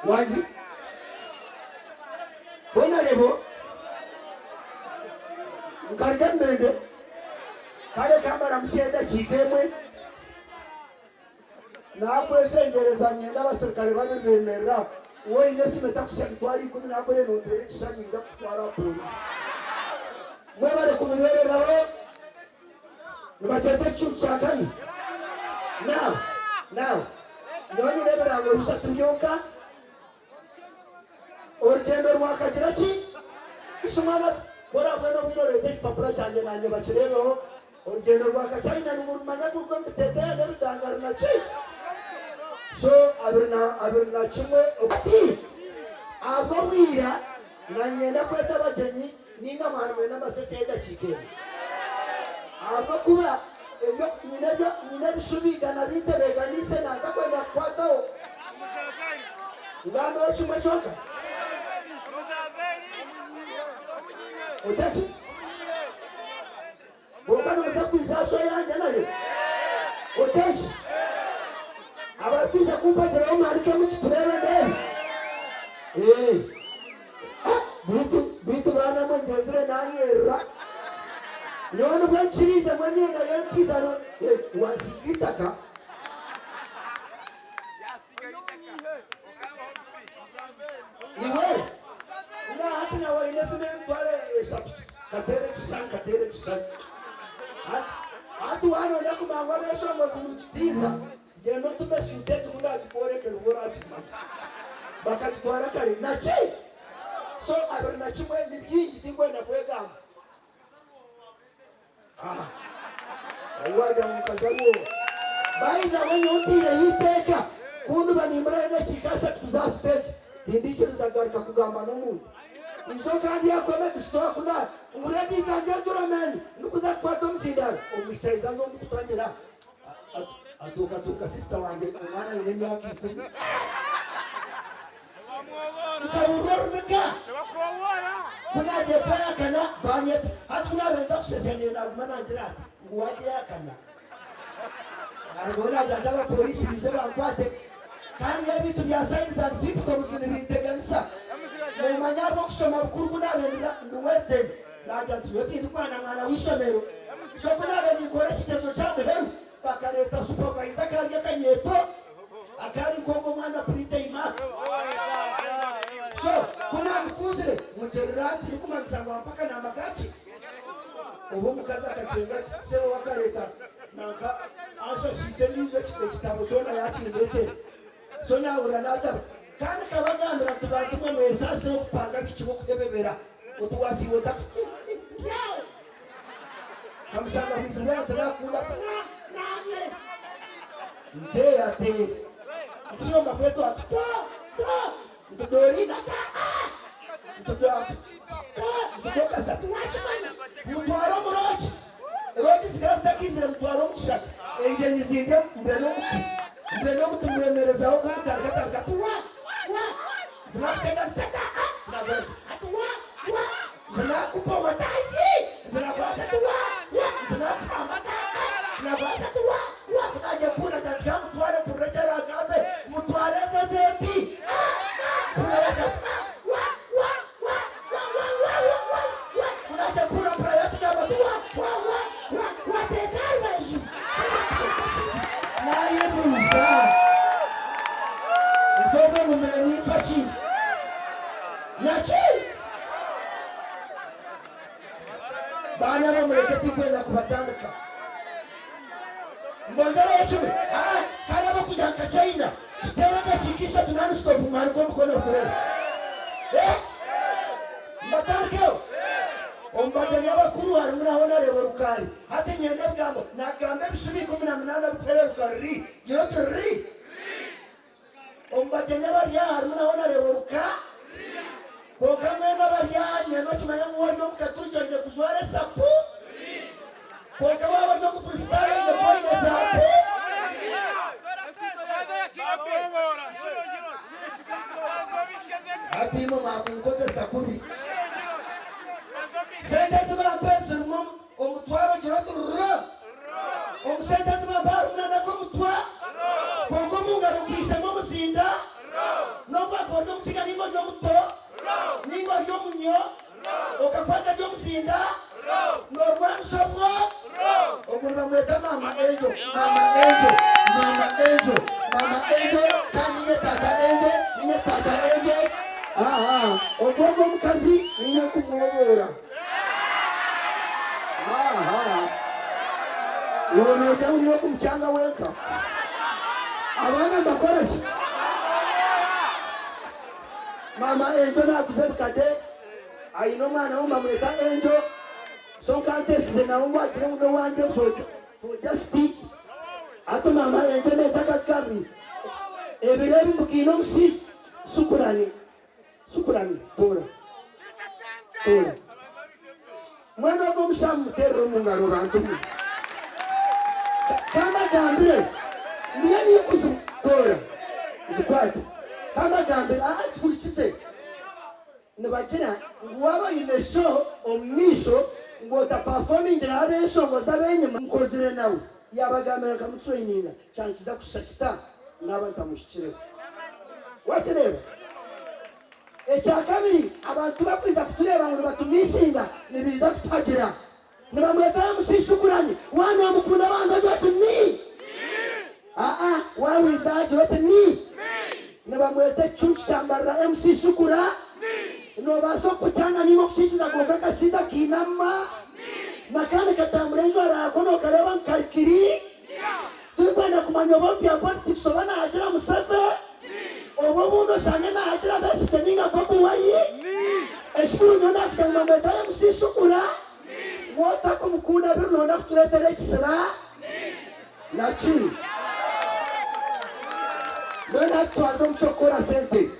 Waji bona lebo nkarga mbende kale kamera msienda chikemwe na kwesengereza nyenda abasirikare babiremera wowe inesi metakusha twari 10 nakore nondere kishanyiza kutwara polisi mwe bare kumubereraho nibachete chuchakai now nyonyi nebera ngo rusatubyuka urugendo rwakagira ki isumana bora bweno birorete papura cyane nanye bakirebeho urugendo rwakacyina n'umurumanya n'ubwo mbitete n'abidangara na ki so abirna kimwe okti abo bwira nanye nakweta bagenyi ninga mwana mwe n'amasesenda kikebe abo kuba ebyo nyine bishubigana bitebega nise nakakwenda kwataho ngamba kimwe cyoka Otaki Bokano meza kwizaso yanje nayo Otaki Abatiza kumpatira omarike mu kiturebe ndebe bitu bana mwenjezire nanyera Nyono bwanchiriza mwenyenga yantiza no wasigitaka Iwe Nga hati na wa inesime mtuale katere chisan hatu wano naku mangwa besho ngo zinutiza jeno tumesite tukunda akipore kelubora akimama bakatwara kare nachi so abari nachimwe nibyingi tingwenda kwegamba waja mukazawo baiza wenyotire hiteka kundu banimbra ene chikasha tuza stage tindicho zagaruka kugamba n'umuntu izo kandi yakome distoa kuna uredi zanje turamen nukuza kwato msindana omishayiza zo mutwangira atuka sister wange umwana ine myaka 10 Kaburorneka kuna je paya kana banye hatuna benza kusesene na managira ngwaje yakana argona jandaba polisi bize bankwate kandi yabitu bya science and symptoms n'ibiteganisa mu manyabo kushoma bukuru n'abendera n'uwede naja tuyokindi kwana mwana wisomero so kuna beni kore kitezo cyane he bakareta supervisor kandi akanyeto akari kongo mwana prite ima so kuna mkuzire mujerati nikumanzangwa mpaka na makati ubu mukaza akacenga sewe wakareta nanka aso shitenize kitabo cyona yakindete so na uranata kandi kabagambira tubantu mu mesase yo kupanga kichibo kudebebera utuwasi wota kamsanga bizira turakunda nanye ate sio makwetu atu Mtodorina mtodoka satuwachi mana mutwaro murochi eroji zikasta kizire mutwaro mchishaka enjenyi zinge mbeno mtu mwemereza huku mtarikata tuwa zinafitenda mtata tuwa zinakupa wataji zinakwata tuwa zinakupa mataka zinakwata tuwa tunaje kuna katika mtwaro mturechara agabe mutwarezo zembi Bana no mweketi kwenda kubatandika mbongera wachumi kaya bakuja China tutaenda chikisa tunani stop mari kwa mkono utere mbatandikeo ombageni abakuru hari murabona reba rukari hati nyende bwambo nagambe bishibi 18 bukwere rukari giro turi ombageni abariya hari murabona reba rukari kokamwe n'abaryanye no kimanya mu waryo mukaturikanye kujwara sapu kokaba abaryo mu principal de point de sapu atimo makunkoze sakubi sentezi bampese mum omutwaro kiratu omusentezi bambaru mwana ko mutwa koko mungaro kwise mu musinda no bwakoze mukiga ningo ryo muto ningo ryo munyo okakwata ryo musinda no rwansobwo ogumba mweta mama Angel kandi nye tata Angel ogogo mukazi ninye kumwobora Uwono jamu niyo kumchanga weka abana mbakoresha mama Angel nakuzebu kade ayino mwana umba mweta Angel sonkante size na ungu akire muno wanje for just speak ato mama Angel netaka kabi ebirebi mukino msi sukurani tora mwana go mshamu tero mungaro bantu kama gambire ndiye kuzitora zikwate kama gambire tukurikize nibakira ngwaba ine show omisho ngota performing rabe show ngozabenye nkozire nawe yabagamira kamutraininga chankiza kushakita nabanta mushikire wakireba ekyakabiri abantu bakwiza kutureba ngo batumisinga nibiza kutagira nibamweta musishukurani wana mukunda banza jote ni wawiza jote ni nibamweta chunchi tambara MC Shukura no baso kutanga ningo kushishiza goka kashiza kinama nakane katamrezo arakono kareba nkarikiri tukwenda kumanyobo mpya politics sobana ajira musafe obo bundo shane na ajira besi teninga babu wayi ekuru nyona kutanga mweta MC Shukura wota ko mukunda biro nona kutuletera ekisira nachi bena twazo mchokora sente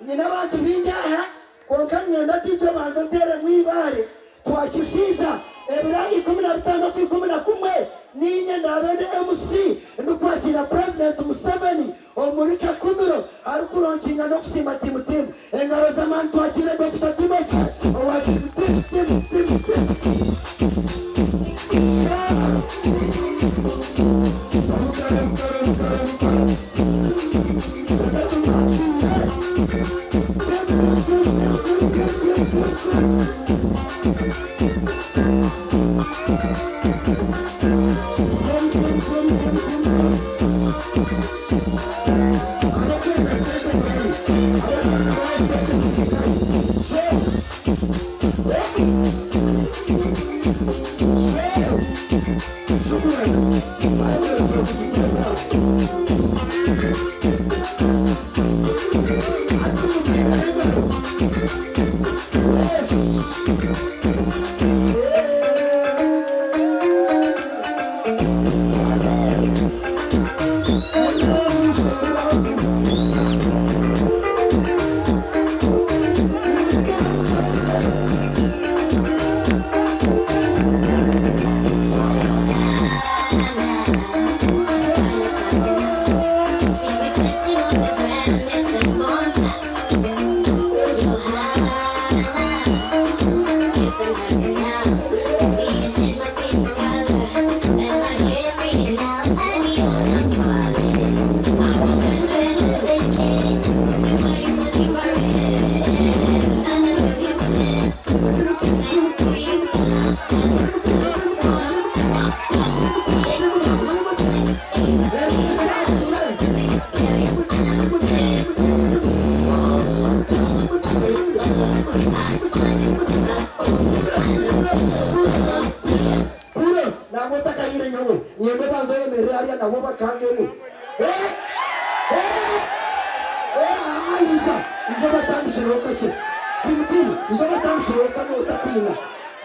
nyina bantu binjaha konka nyenda tije bantu ntere mwibare twakishiza ebira 15 ku 11 ninye ndabende MC ndukwakira President Museveni omurika kumiro arikuronkinga no kusima timu engaro z'abantu twakire Dr. Timothy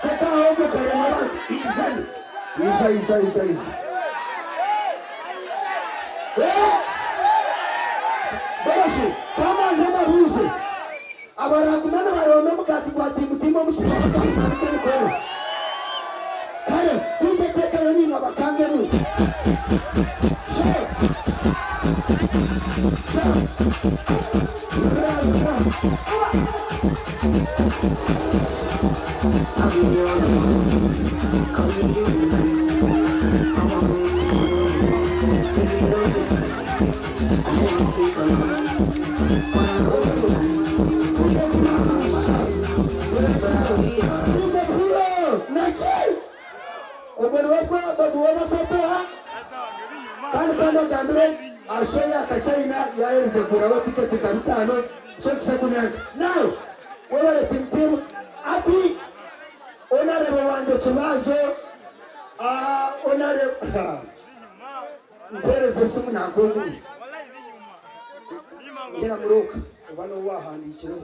kakaho karema abantu izani iza bose kamaze amabuze abarangumana barona mugati kwati mutima musipara kandi mukono kare niteka yoni nabakange mu Ashaya kachina ya elze kurawa tiketi kabitano so kisekunya now wewe timtim ati onare wanje chimazo onare mpereze simu nakongu ya muruka bano wahandi chiro